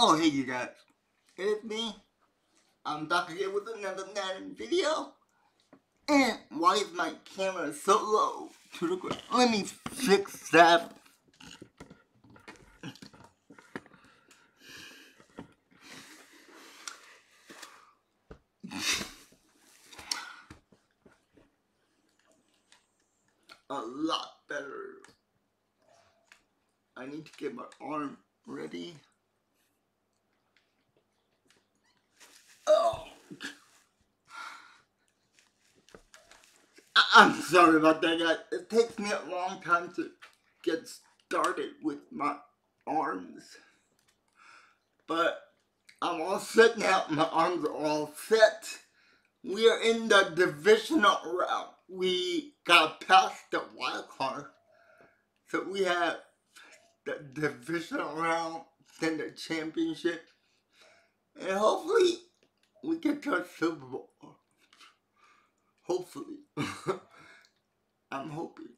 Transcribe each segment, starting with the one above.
Oh, hey you guys, it's me. I'm back again with another MADDEN video. And why is my camera so low to the ground? Let me fix that. A lot better. I need to get my arm ready. Oh. I'm sorry about that, guys. It takes me a long time to get started with my arms. But I'm all set now. My arms are all set. We are in the divisional round. We got past the wild card. So we have the divisional round, then the championship. And hopefully we get to a Super Bowl. Hopefully. I'm hoping.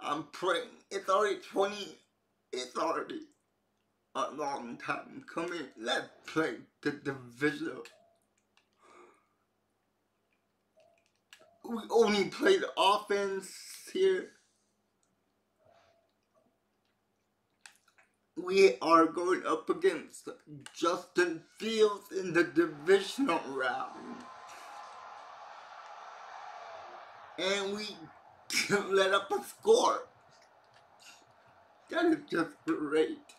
I'm praying. It's already a long time coming. Let's play the divisional. We only play the offense here. We are going up against Justin Fields in the divisional round. And we let up a score. That is just great.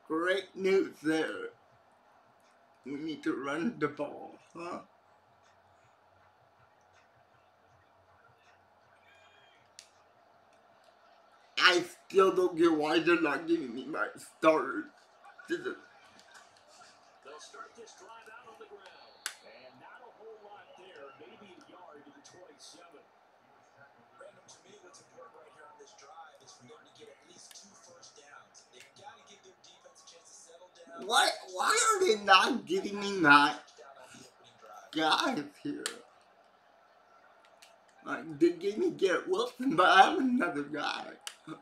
Great news there. We need to run the ball, huh? I still don't get why they're not giving me my starters. They'll start this drive out on the ground. And not a whole lot there. Maybe a yard to the 27. Random, to me, what's important right here on this drive is for them to get at least 2 first downs. They've got to give their defense a chance to settle down. Why are they not giving me my guys here? Like, they gave me Garrett Wilson, but I have another guy. To throw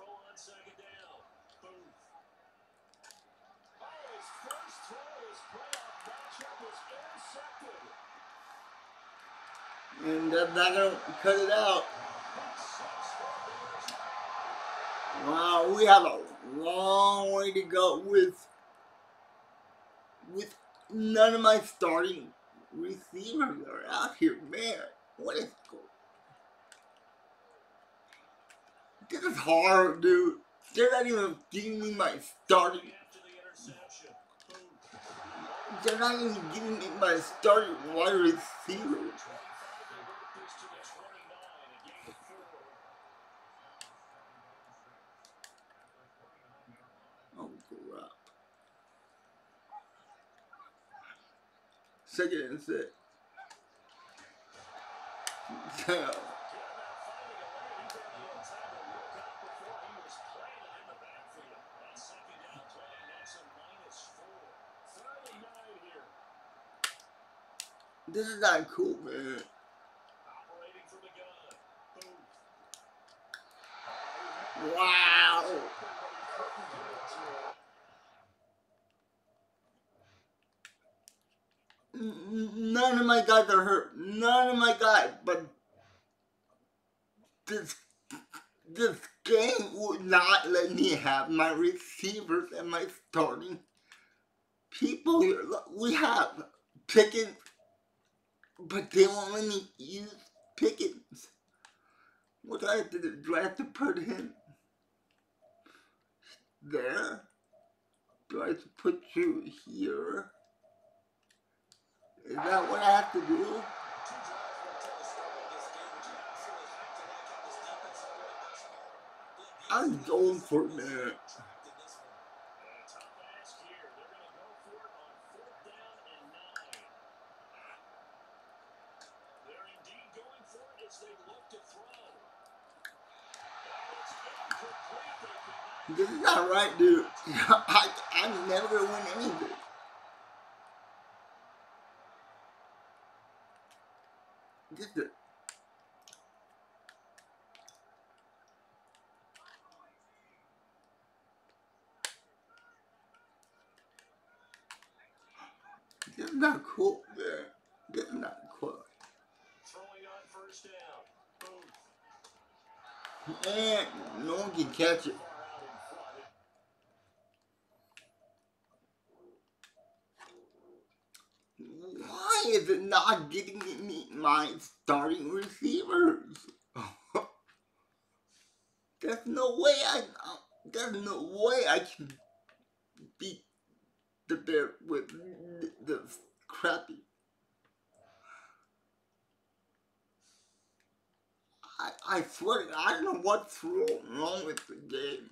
on second down. Boom. Oh, his first throw, his playoff matchup was intercepted. And that's not going to cut it out. Wow, we have a long way to go with none of my starting receivers are out here. Man, what is going on? This is hard, dude. They're not even giving me my starting. They're not even giving me my starting wide receiver. Oh, crap. Second and 6. Damn. This is not cool, man. Wow. None of my guys are hurt. None of my guys. But this game would not let me have my receivers and my starting people here. Look, we have Pickens, but they won't let me use Pickens. What do I have to do? Do I have to put him there? Do I have to put you here? Is that what I have to do? I'm going for it, man. This is not right, dude. I'm never gonna win anything. This is not cool, man. This is not cool. Throwing on first down. Booth. And no one can catch it. Far out in front. Why is it not getting me my starting receivers? There's no way I can beat the Bears with this crappy. I swear, I don't know what's wrong with the game.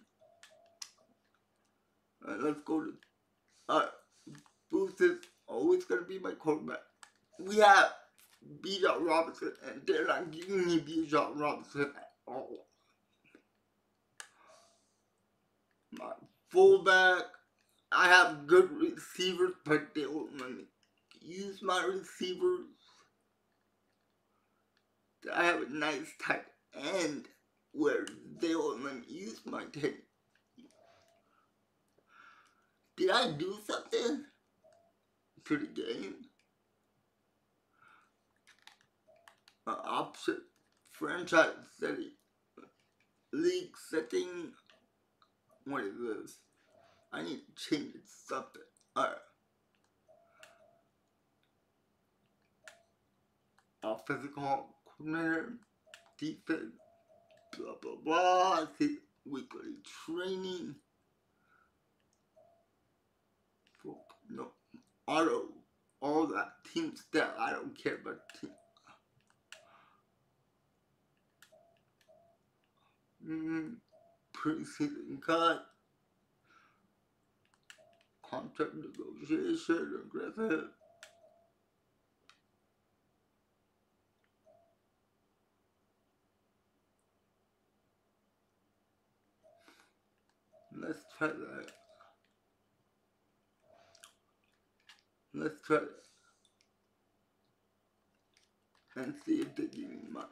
Let's go to Booth is always gonna be my quarterback. We have B.J. Robinson, and they're not giving me B.J. Robinson at all. My fullback, I have good receivers, but they won't let me use my receivers. I have a nice tight end where they won't let me use my tight end. Did I do something to the game? Option, franchise setting, league setting. What is this? I need to change something. Alright. Offensive coordinator, defense, blah blah blah. Weekly training. No, auto, all that team stuff. I don't care about team. Preseason cut, contract negotiation, aggressive. Let's try that. Let's try it. And see if they give me my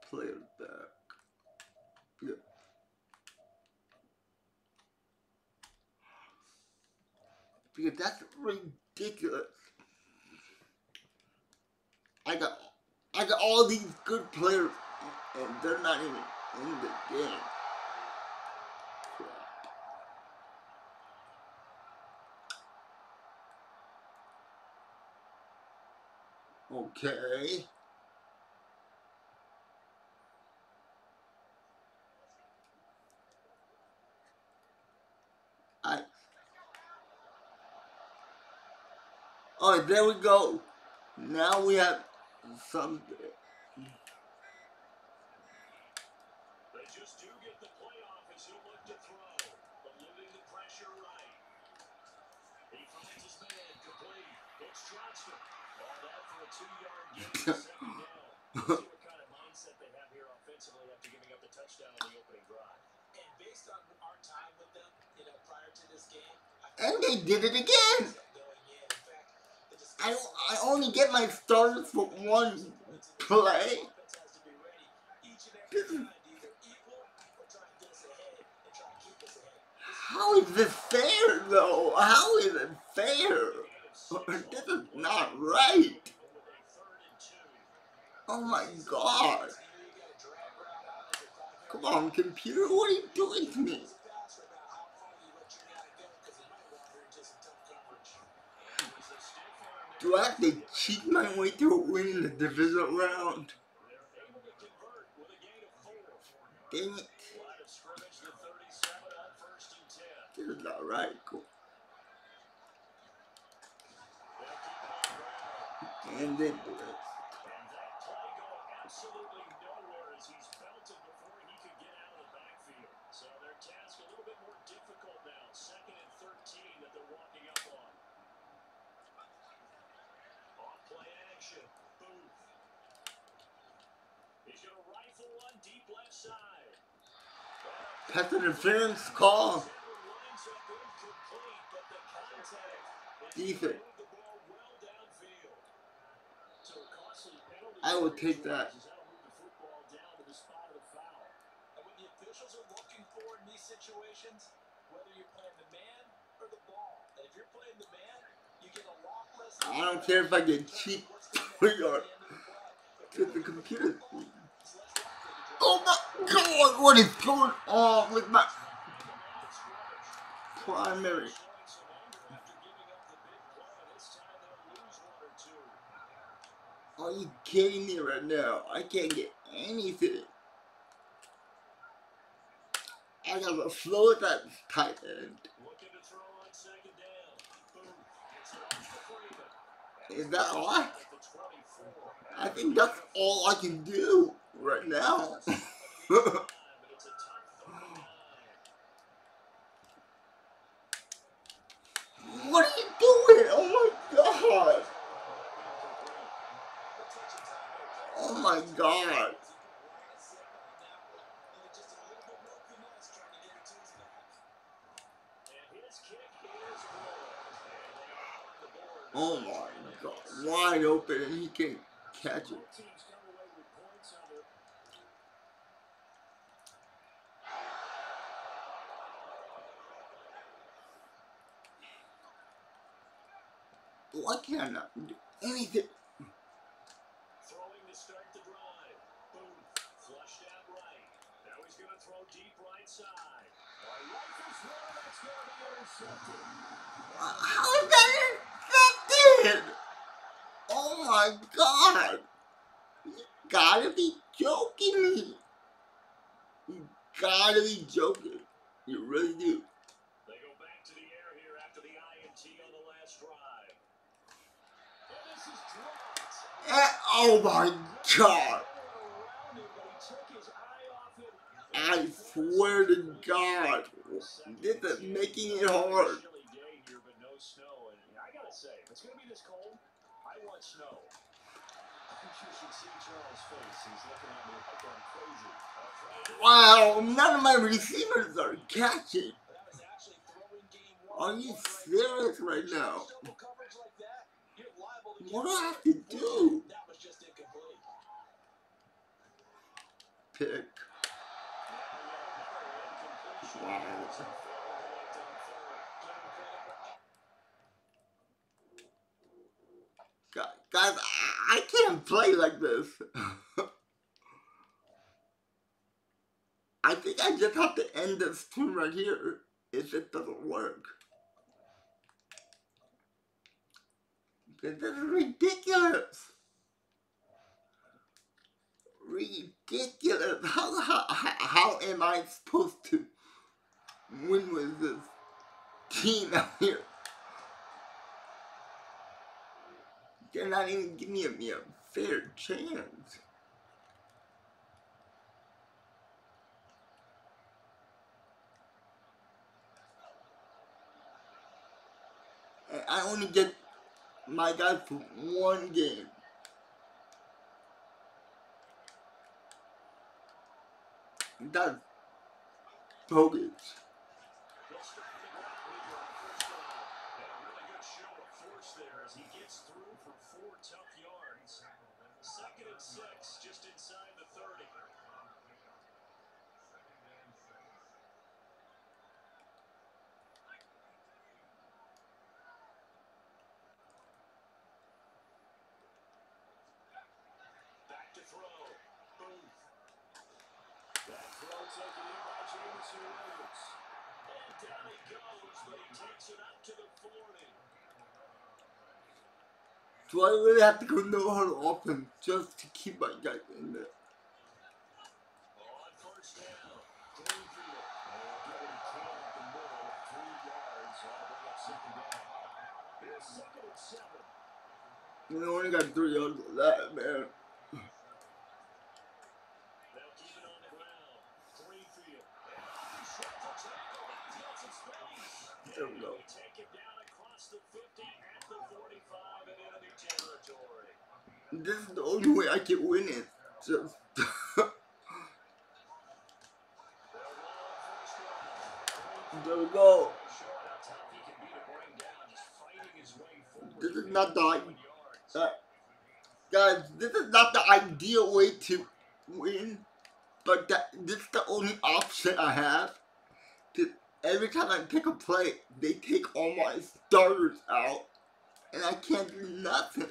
players back. Yeah. Because that's ridiculous. I got all these good players and they're not even in the game. Okay. Oh, there we go. Now we have something. They just do get the playoff as he'll look to throw, but living the pressure right. He finds his man complete. It's Johnston. All that for a 2-yard gain, second down. See what kind of mindset they have here offensively after giving up the touchdown on the opening drive. And based on our time with them, prior to this game, And they did it again. I only get my starters for one play. How is this fair, though? How is it fair? This is not right. Oh my God. Come on, computer, what are you doing to me? Do I have to cheat my way to winning the division round? Dang it. This is not right. Cool. And they do it. Absolutely nowhere as he's belted before he could get out of the backfield. So their task a little bit more difficult now. 2nd and 13 that they're walking up on. Off play action. Booth. He's going to rifle one deep left side. Pass interference call. Defense. I would take that. And what the officials are looking for in these situations, whether you're playing the man or the ball. And if you're playing the man, You get a lot less. I don't care if I get cheap 3 yards to the computer. Oh my God, what is going on with my primary? Are you kidding me right now? I can't get anything. I gotta slow that tight end. Is that all? I think that's all I can do right now. What are you doing? Oh my God. Oh my God. Oh my God. Wide open and he can't catch it. Why can't I not do anything? Throwing to start the drive. Boom. Flushed out right. Now he's going to throw deep right side. Rifles one, that's going to be intercepted. How is that infected? Oh my God. You gotta be joking me. You gotta be joking. You really do. They go back to the air here after the INT on the last drive. And this is dropped. Oh my God. I swear to God, this is making it hard. I gotta say, if it's gonna be this cold, I want snow. You should see Charles' face. He's looking at me like I'm crazy. Wow, none of my receivers are catching. Are you serious right now? What do I have to do? Pick. Wow. Guys, I can't play like this. I think I just have to end this stream right here if it doesn't work. This is ridiculous. Ridiculous. How am I supposed to win with this team out here? They're not even giving me a fair chance. And I only get my guys for one game. That's bogus. There as he gets through for 4 tough yards. 2nd and 6, just inside the 30. Back to throw. Boom. That throw taken in by Jameson Williams. And down he goes, but he takes it up to the 40. Do I really have to go no huddle offense just to keep my guys in there? On first down, Greenfield. Get what he can up the middle. 3 yards. That'll bring up 2nd down. Here's 2nd and 7. You know, only got 3 yards of that, man. They'll keep it on the ground. Greenfield. And he shreds a tackle. He's got some space. There we go. Take it down across the 50 at the 45 and enemy territory. This is the only way I can win it. Just there we go. This is not the guys. This is not the ideal way to win, but this is the only option I have. Every time I pick a play, they take all my starters out. and I can't do nothing. On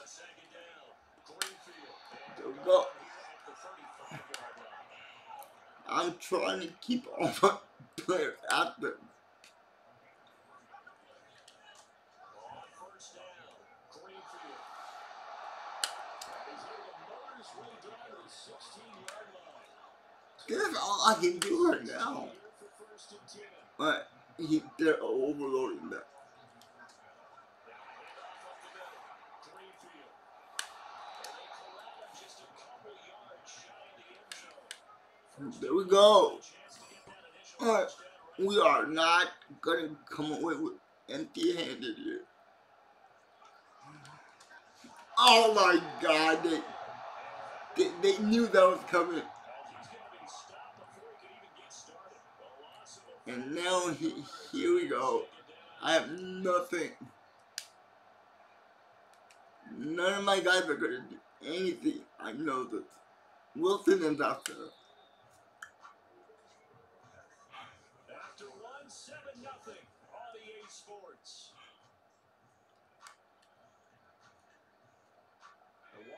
second down, Greenfield. So And go. here at the 35-yard line. I'm trying to keep all my players active. On first down, Greenfield. He's able to motor his way down to the 16-yard line. This is all I can do right now. Here for first and 10. But they're overloading that. There we go. Alright, we are not gonna come away with empty-handed here. Oh my God, they knew that was coming. And now here we go. I have nothing. None of my guys are gonna do anything. I know this. Wilson is out there. After 1-7-0 on EA Sports.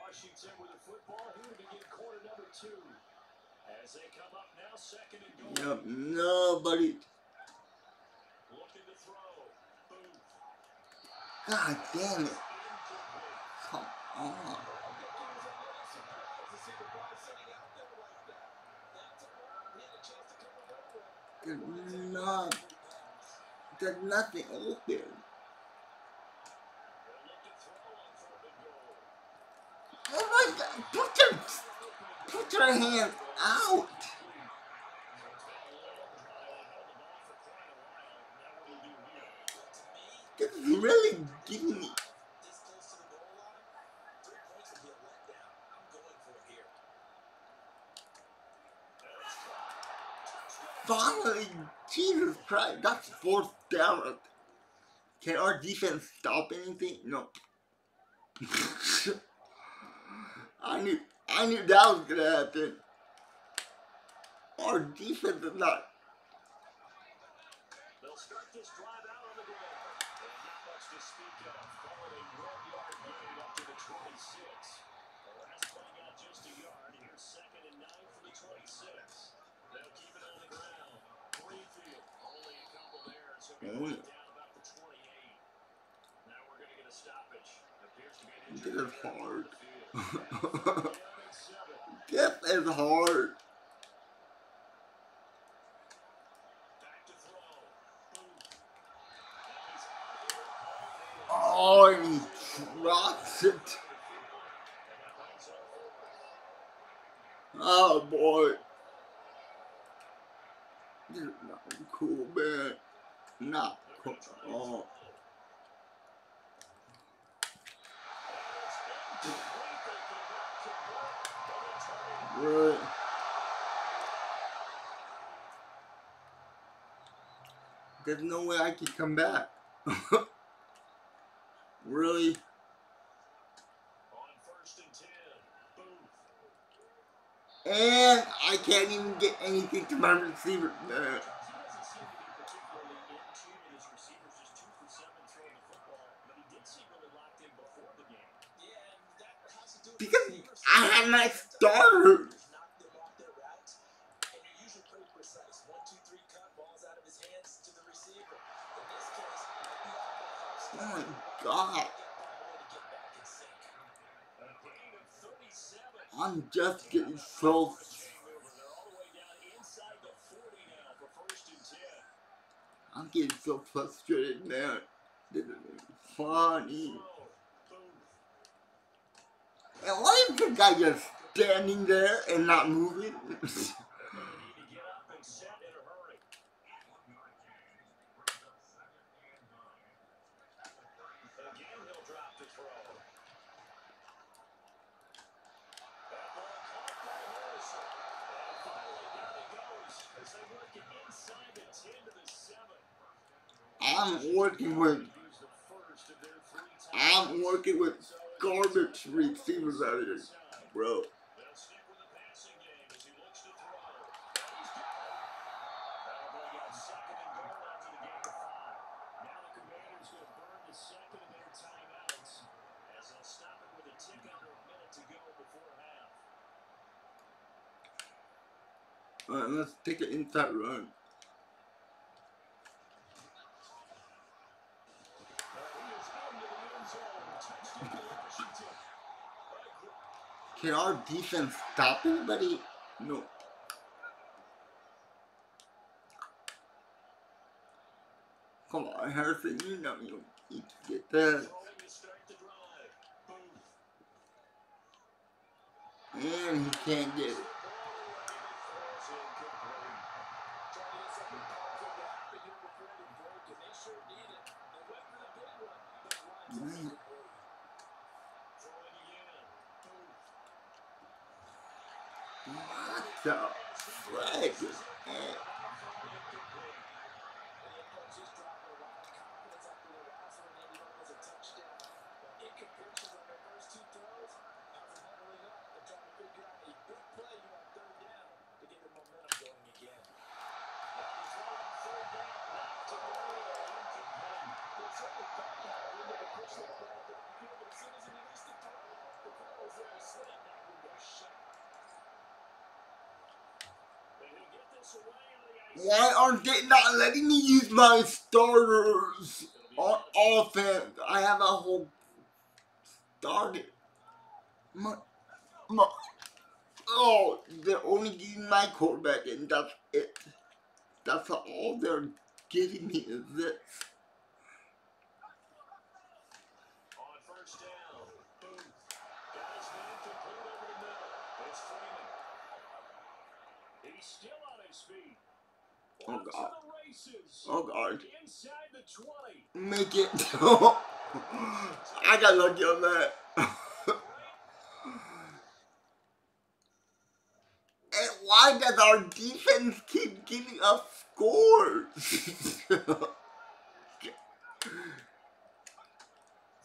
Washington with the football here to begin quarter number 2. As they come up now, second and goal. Yep, nobody. Looking to throw. Boom. God damn it. Come on. There's nothing open. Oh my God, put your hands out. This is really getting me. This close to the goal line, 3 points would be a letdown. I'm going for it here. Finally, Jesus Christ, that's 4th down. Can our defense stop anything? No. I knew that was gonna happen. Our defense is not. They'll start this drive out on the ground. And not much to speak of. Call it a 1-yard gain up to the 26. The last playing out just a yard. Here's second and 9 for the 26. They'll keep it on the ground. Greenfield, only a couple there. So we're down about the 28. Now we're going to get a stoppage. Appears to be an injury. This is hard. This This is hard. Oh, and he drops it. Oh boy. This is not cool, man. Not cool. Oh. Right. There's no way I can come back. Really? On first and 10. Boom. And I can't even get anything to my receiver. Man. Because I had my starter. Oh my God. I'm just getting so. I'm getting so frustrated, man. This is funny. And why is the guy just standing there and not moving? I'm working with garbage receivers out here, bro. Alright, let's take an inside run. Can our defense stop anybody? No. Come on, Harrison, you know you need to get that. And he can't get it. What the frick? Why aren't they not letting me use my starters on offense? I have a whole starter. Oh, they're only giving my quarterback, and that's it. That's all they're giving me is this. On first down, Booth. Got his man complete over the middle. It's Freeman. He's still on his feet. Oh On to God. the races. Oh God. Inside the 20. Make it. I got lucky on that. And why does our defense keep giving us scores?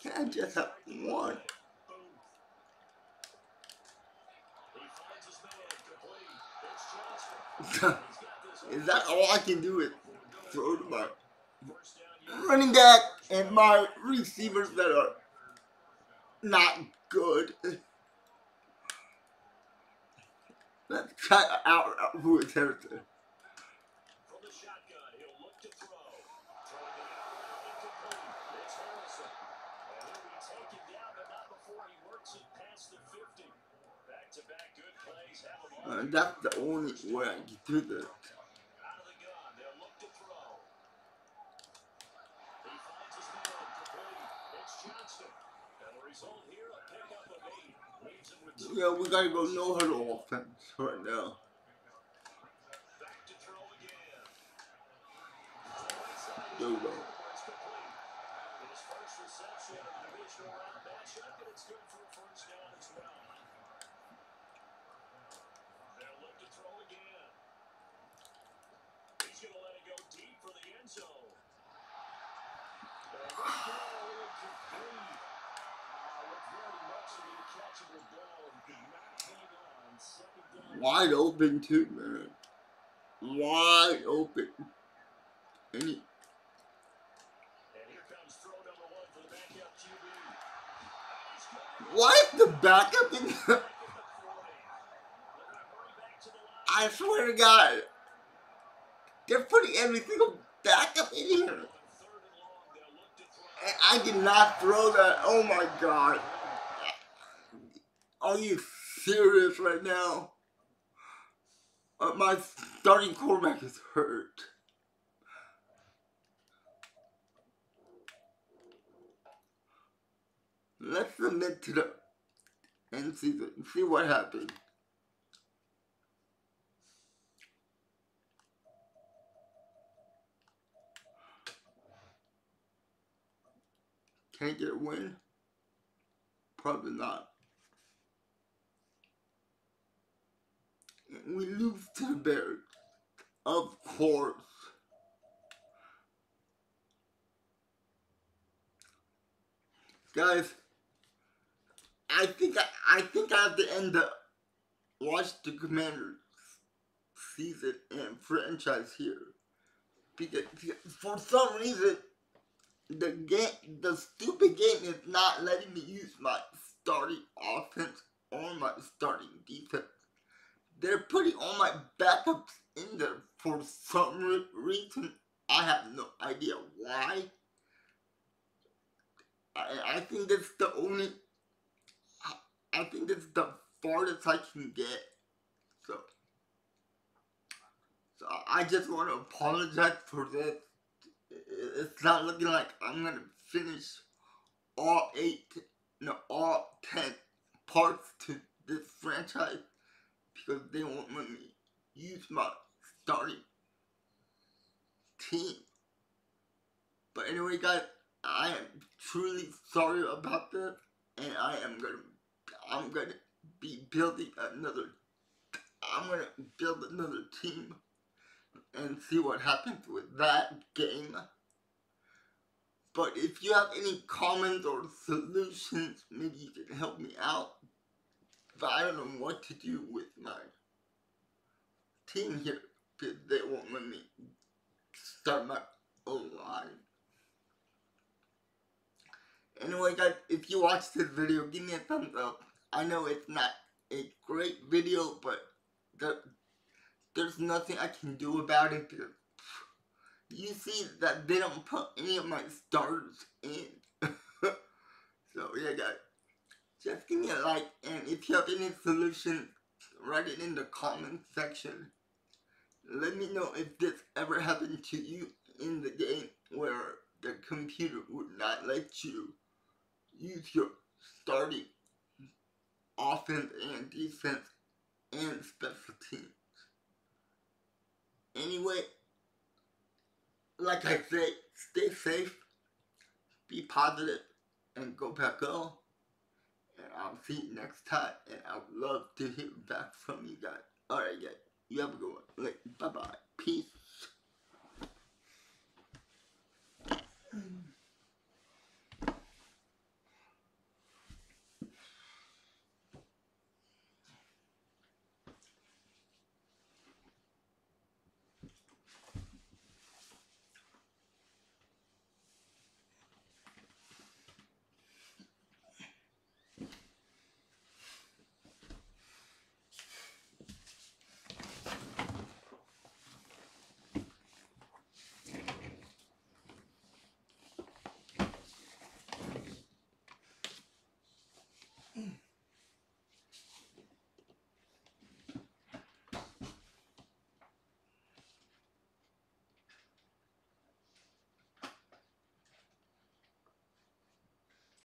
Can I just have one? Is that all I can do is throw to my running back and my receivers that are not good? Let's try out who is Harrison. From the shotgun, he'll look to throw. Throwing it out, incomplete. It's Harrison. And he'll be taken down, but not before he works it past the 50. Back-to-back good plays. Have him on. That's the only way I can do this. Out of the gun, they'll look to throw. He finds his man complete. It's Johnston. And the result here, a pickup of 8. Leaves him with 2. Yeah, we gotta go no huddle offense right now. Back to throw again. There we go. It's complete. His first reception of the divisional round matchup, and it's good for a first down as well. They'll look to throw again. He's going to let it go deep for the end zone. And the ball incomplete. With very much of a catchable ball, he could not hang on. Second down. Wide open too, man. Wide open. And here comes throw number 1 for the backup QB. What? The backup in the... I swear to God. They're putting every single backup in here. And I did not throw that. Oh my God. Are you serious right now? My starting quarterback is hurt. Let's submit to the end season and see what happens. Can I get a win? Probably not. And we lose to the Bears. Of course. Guys, I think I have to end the watch the Commanders season and franchise here. Because for some reason the stupid game is not letting me use my starting offense or my starting defense. They're putting all my backups I just want to apologize for this. It's not looking like I'm gonna finish all 10 parts to this franchise because they won't let me use my starting team. But anyway, guys, I am truly sorry about this, and I'm gonna be building another. I'm gonna build another team and see what happens with that game. But if you have any comments or solutions, maybe you can help me out. But I don't know what to do with my team here because they won't let me start my own line. Anyway, guys, if you watched this video, give me a thumbs up. I know it's not a great video, but there's nothing I can do about it because you see that they don't put any of my starters in. So yeah, guys, just give me a like, and if you have any solutions, write it in the comment section. Let me know if this ever happened to you in the game where the computer would not let you use your starting offense and defense and special teams. Anyway, like I say, stay safe, be positive, and go back go. And I'll see you next time, and I would love to hear back from you guys. Alright, guys, you have a good one. Bye bye. Peace.